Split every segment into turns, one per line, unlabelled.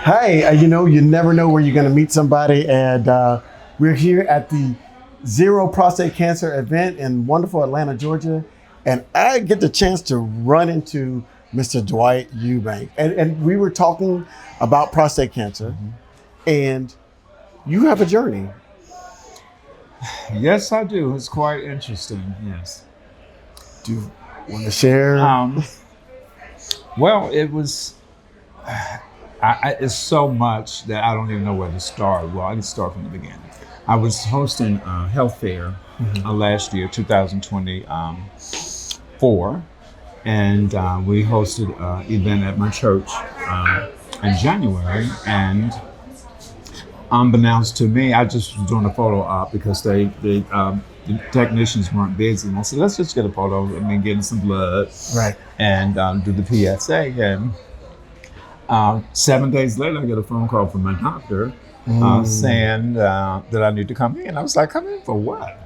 Hey, you never know where you're going to meet somebody. And we're here at the Zero Prostate Cancer event in wonderful Atlanta, Georgia. And I get the chance to run into Mr. Dwight Eubanks. And we were talking about prostate cancer. And you have a journey.
Yes, I do. It's quite interesting. Yes.
Do you want to share?
Well, it was. It's so much that I don't even know where to start. Well, I can start from the beginning. I was hosting a health fair last year, 2024, and we hosted an event at my church in January. And unbeknownst to me, I just was doing a photo op because the technicians weren't busy, and I said, "Let's just get a photo of me getting some blood,
Right,
and do the PSA." And 7 days later, I get a phone call from my doctor saying that I need to come in. I was like, "Come in for what?"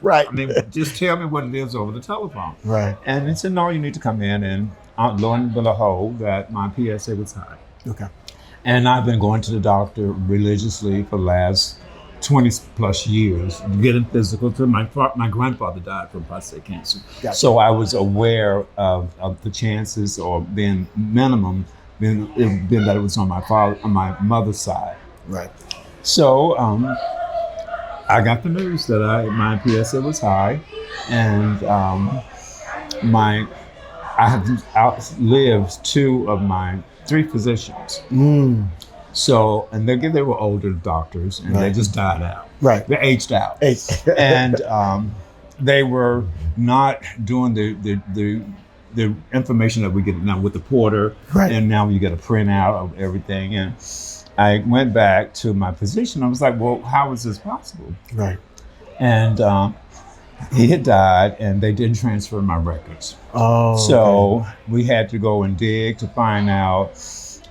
right.
I mean, just tell me what it is over the telephone.
Right.
And he said, "No, you need to come in." And lo and behold, that my PSA was high.
Okay.
And I've been going to the doctor religiously for the last 20 plus years, getting physical. My grandfather died from prostate cancer.
Gotcha.
So I was aware of the chances, or being minimum, being that it was on my mother's side.
Right.
So I got the news that my PSA was high, and I have outlived 2 of my 3 physicians. So, and they were older doctors, and they just died out.
Right.
They aged out. And they were not doing the information that we get now with the porter.
Right.
And now you get a printout of everything. And I went back to my physician. I was like, "Well, how is this possible?"
Right.
And he had died, and they didn't transfer my records.
Oh.
So we had to go and dig to find out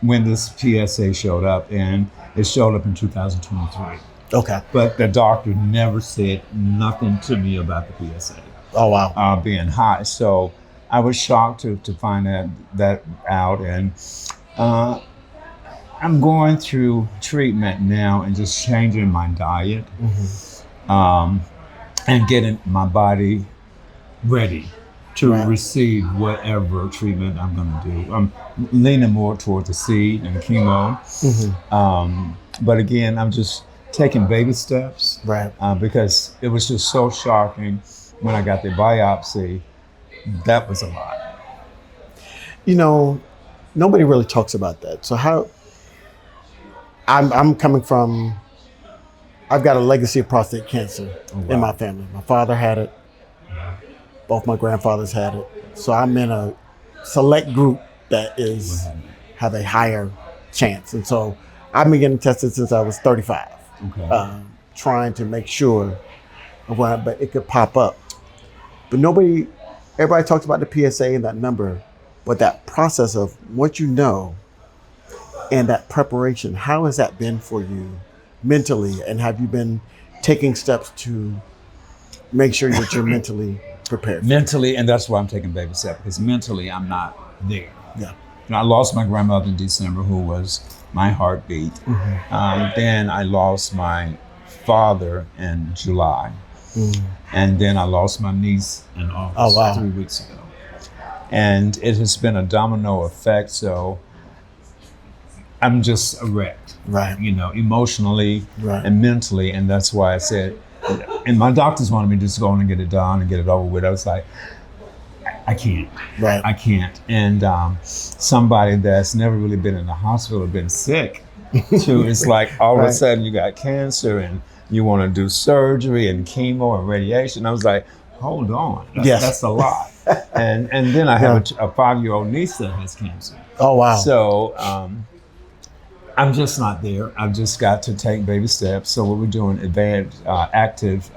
when this PSA showed up, and it showed up in 2023.
Okay.
But the doctor never said nothing to me about the PSA
Oh, wow.
being high. So I was shocked to find that out, and I'm going through treatment now and just changing my diet and getting my body ready to receive whatever treatment I'm going to do. I'm leaning more towards the seed and chemo. But again, I'm just taking baby steps.
Right.
Because it was just so shocking when I got the biopsy. That was a lot.
Nobody really talks about that. So how, I'm coming from, I've got a legacy of prostate cancer in my family. My father had it. Both my grandfathers had it. So I'm in a select group that have a higher chance. And so I've been getting tested since I was 35, trying to make sure of but it could pop up. But everybody talks about the PSA and that number, but that process of what you know and that preparation, how has that been for you mentally? And have you been taking steps to make sure that you're mentally prepared?
Mentally, and that's why I'm taking baby steps, because mentally I'm not there.
Yeah.
I lost my grandmother in December, who was my heartbeat. Then I lost my father in July. And then I lost my niece in August, 3 weeks ago. And it has been a domino effect, so I'm just a wreck, emotionally and mentally. And that's why I said, and my doctors wanted me to just go on and get it done and get it over with. I was like, I can't.
Right.
I can't. And somebody that's never really been in the hospital or been sick, too, it's like all of a sudden you got cancer and you want to do surgery and chemo and radiation. I was like, hold on. That's a lot. And then I have a 5-year-old niece that has cancer.
Oh, wow.
So I'm just not there. I've just got to take baby steps. So what we're doing, active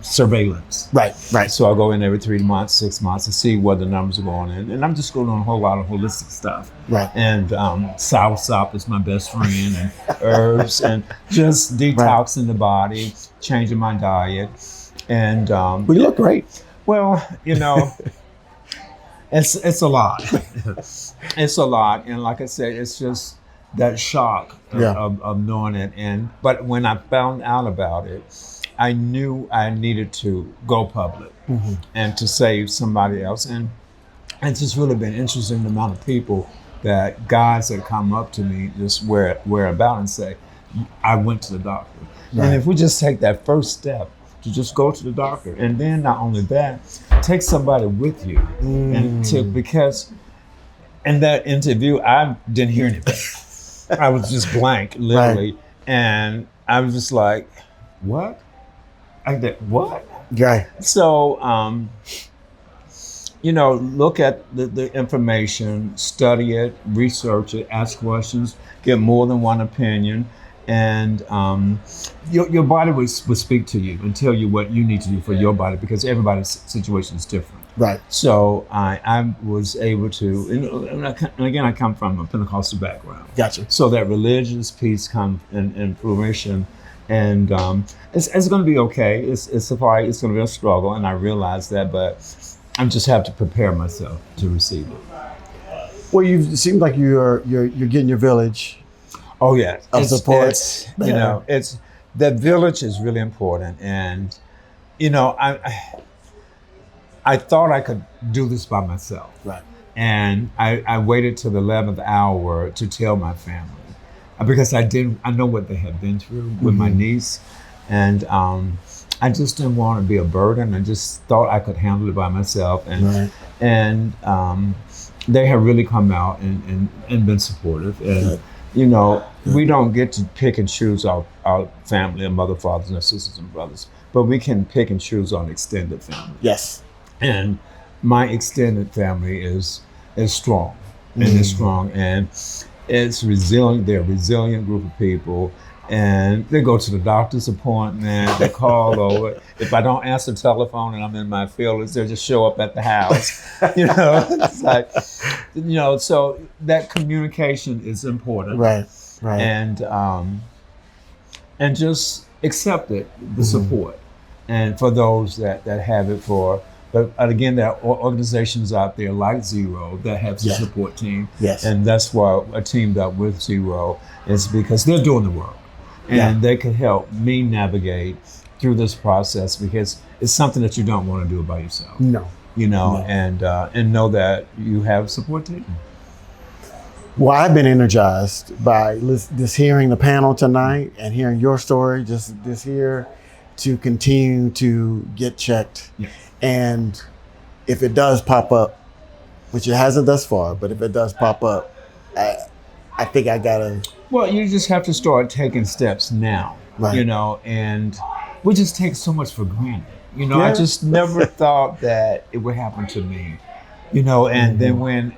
surveillance.
Right.
So I'll go in every 3 months, 6 months to see where the numbers are going in. And I'm just going on a whole lot of holistic stuff.
Right.
And soursop is my best friend, and herbs, and just detoxing the body, changing my diet. And
well, you look great.
Well, It's a lot. It's a lot, and like I said, it's just that shock of knowing it. But when I found out about it, I knew I needed to go public and to save somebody else. And it's just really been interesting the amount of people that guys that come up to me just where about and say, I went to the doctor. Right. And if we just take that first step to just go to the doctor, and then not only that, take somebody with you, because in that interview I didn't hear anything. I was just blank, literally, right. And I was just like, "What? I did what?"
Right.
So, look at the information, study it, research it, ask questions, get more than one opinion. And your body will speak to you and tell you what you need to do for your body, because everybody's situation is different.
Right.
So I was able to, and again, I come from a Pentecostal background.
Gotcha.
So that religious piece comes in fruition, and it's going to be okay. It's going to be a struggle, and I realize that, but I just have to prepare myself to receive it.
Well, it seems like you're getting your village.
Oh yeah,
of support.
It's that village is really important, and I thought I could do this by myself,
right?
And I waited till the 11th hour to tell my family, because I know what they had been through with my niece, and I just didn't want to be a burden. I just thought I could handle it by myself, and they have really come out and been supportive. And
right.
We don't get to pick and choose our family, our mother, fathers, and sisters and brothers, but we can pick and choose our extended family.
Yes.
And my extended family is strong, and it's strong, and it's resilient. They're a resilient group of people, and they go to the doctor's appointment, they call over. If I don't answer the telephone and I'm in my feelings, they'll just show up at the house. It's like, so that communication is important.
Right, right.
And just accept it, the support. And for those that have it but again, there are organizations out there like Zero that have a support team.
Yes.
And that's why I teamed up with Zero, is because they're doing the work. And they can help me navigate through this process, because it's something that you don't want to do by yourself.
No.
And know that you have a support team.
Well, I've been energized by just hearing the panel tonight and hearing your story, just here to continue to get checked.
Yes.
And if it does pop up, which it hasn't thus far, but if it does pop up, I think I gotta.
Well, you just have to start taking steps now,
right.
And we just take so much for granted. I just never thought that it would happen to me, and then when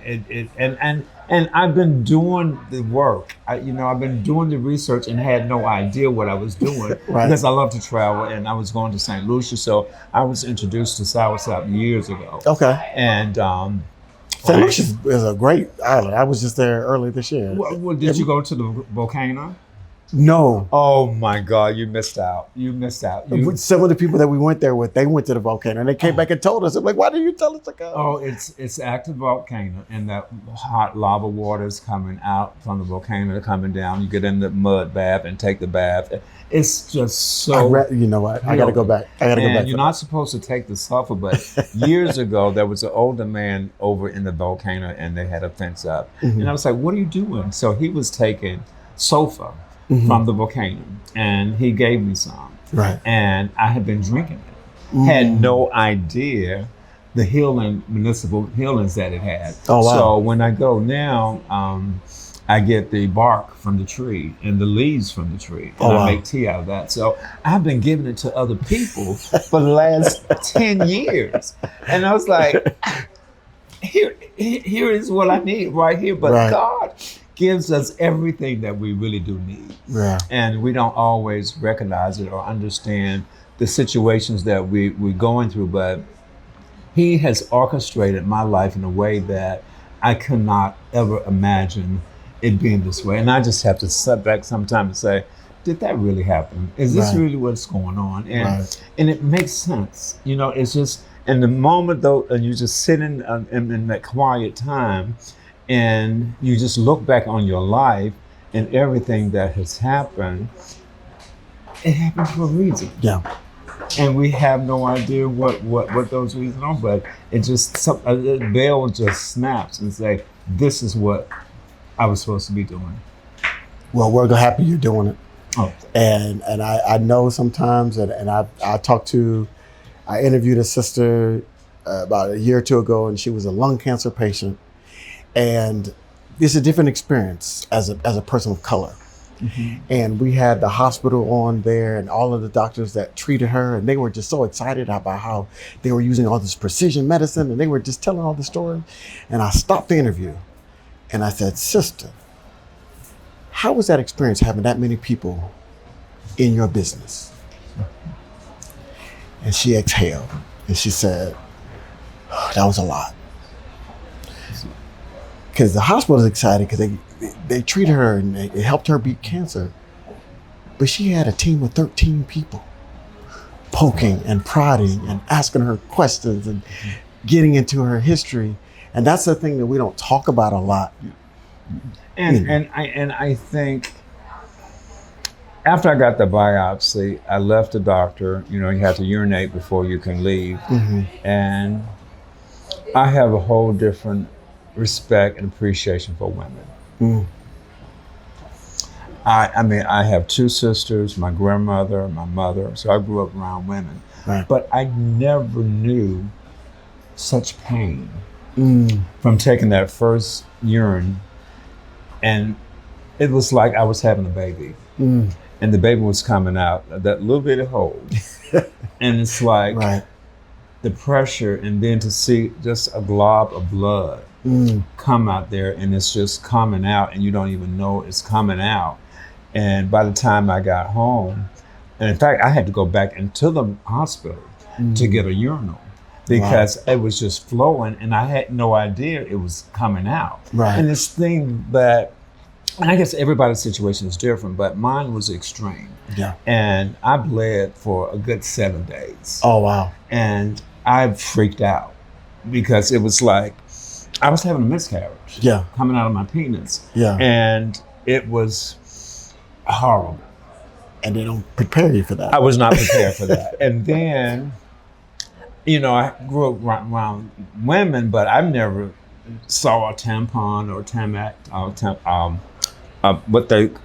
and I've been doing the work, I've been doing the research and had no idea what I was doing
right.
because I love to travel, and I was going to St. Lucia, so I was introduced to Southside years ago.
Okay.
And
St. Lucia is a great island. I was just there early this year.
Well, did you go to the volcano?
No.
Oh my God, you missed out.
Some of the people that we went there with, they went to the volcano and they came back and told us. I'm like, why didn't you tell us to go?
Oh, it's active volcano, and that hot lava water is coming out from the volcano, coming down. You get in the mud bath and take the bath. It's just so.
You know what? I got to go back.
You're not supposed to take the sulfur, but years ago there was an older man over in the volcano, and they had a fence up, and I was like, "What are you doing?" So he was taking sulfur from the volcano, and he gave me some.
Right.
And I had been drinking it. Had no idea the municipal healings that it had.
Oh wow. So
when I go now, I get the bark from the tree and the leaves from the tree, and I make tea out of that. So I've been giving it to other people for the last 10 years. And I was like, here is what I need right here. But God gives us everything that we really do need.
Yeah.
And we don't always recognize it or understand the situations that we're going through, but He has orchestrated my life in a way that I could not ever imagine it being this way. And I just have to sit back sometime and say, did that really happen? Is this really what's going on? And it makes sense. It's And the moment though, and you just sit in that quiet time, and you just look back on your life and everything that has happened, it happened for a reason.
Yeah.
And we have no idea what those reasons are, but it just, a bell just snaps and say, this is what I was supposed to be doing.
Well, we're happy you're doing it.
Oh.
And I know sometimes, and I interviewed a sister about a year or two ago, and she was a lung cancer patient. And it's a different experience as a person of color. Mm-hmm. And we had the hospital on there and all of the doctors that treated her, and they were just so excited about how they were using all this precision medicine, and they were just telling all the story. And I stopped the interview and I said, sister, how was that experience having that many people in your business? And she exhaled and she said, oh, that was a lot. Because the hospital was excited because they treated her and it helped her beat cancer. But she had a team of 13 people poking and prodding and asking her questions and getting into her history. And that's the thing that we don't talk about a lot.
And I think after I got the biopsy, I left the doctor. You know, you have to urinate before you can leave. Mm-hmm. And I have a whole different respect and appreciation for women. Mm. I mean, I have two sisters, my grandmother, my mother, so I grew up around women. Right. But I never knew such pain from taking that first urine. And it was like I was having a baby. And the baby was coming out, that little bitty hole. And it's like the pressure, and then to see just a glob of blood come out there, and it's just coming out, and you don't even know it's coming out. And by the time I got home, and in fact, I had to go back into the hospital to get a urinal because it was just flowing, and I had no idea it was coming out. Right. And this thing that, and I guess everybody's situation is different, but mine was extreme. Yeah. And I bled for a good 7 days. Oh, wow. And I freaked out because it was like, I was having a miscarriage coming out of my penis. Yeah. And it was horrible. And they don't prepare you for that. I was not prepared for that. And then, you know, I grew up around women, but I never saw a tampon or a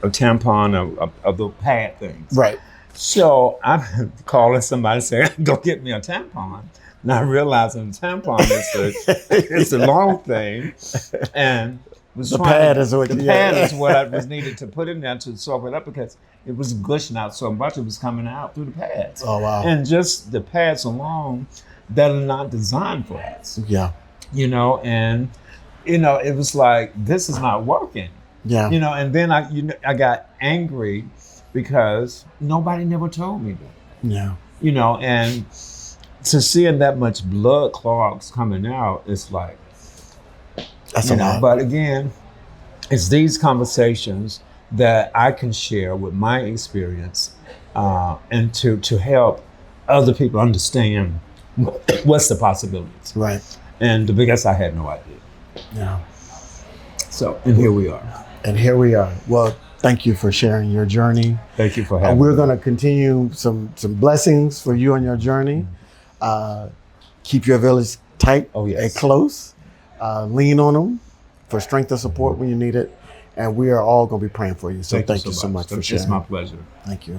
tampon of the pad things. Right. So I'm calling somebody saying, go get me a tampon. Not realizing the tampon is a long thing, and the pad is what I was needed to put in there to soak it up because it was gushing out so much it was coming out through the pads. Oh wow! And just the pads alone that are not designed for us. Yeah. You know, and you know it was like this is not working. Yeah. You know, and then I got angry because nobody never told me that. Yeah. You know, and to seeing that much blood clots coming out, it's like, that's a lot. But again, it's these conversations that I can share with my experience and to help other people understand what's the possibilities. Right. And because I had no idea. Yeah. So, and here we are. And here we are. Well, thank you for sharing your journey. Thank you for having me. We're going to continue some blessings for you on your journey. Keep your village tight and close. Lean on them for strength and support when you need it. And we are all going to be praying for you. So thank you so much for sharing. It's my pleasure. Thank you.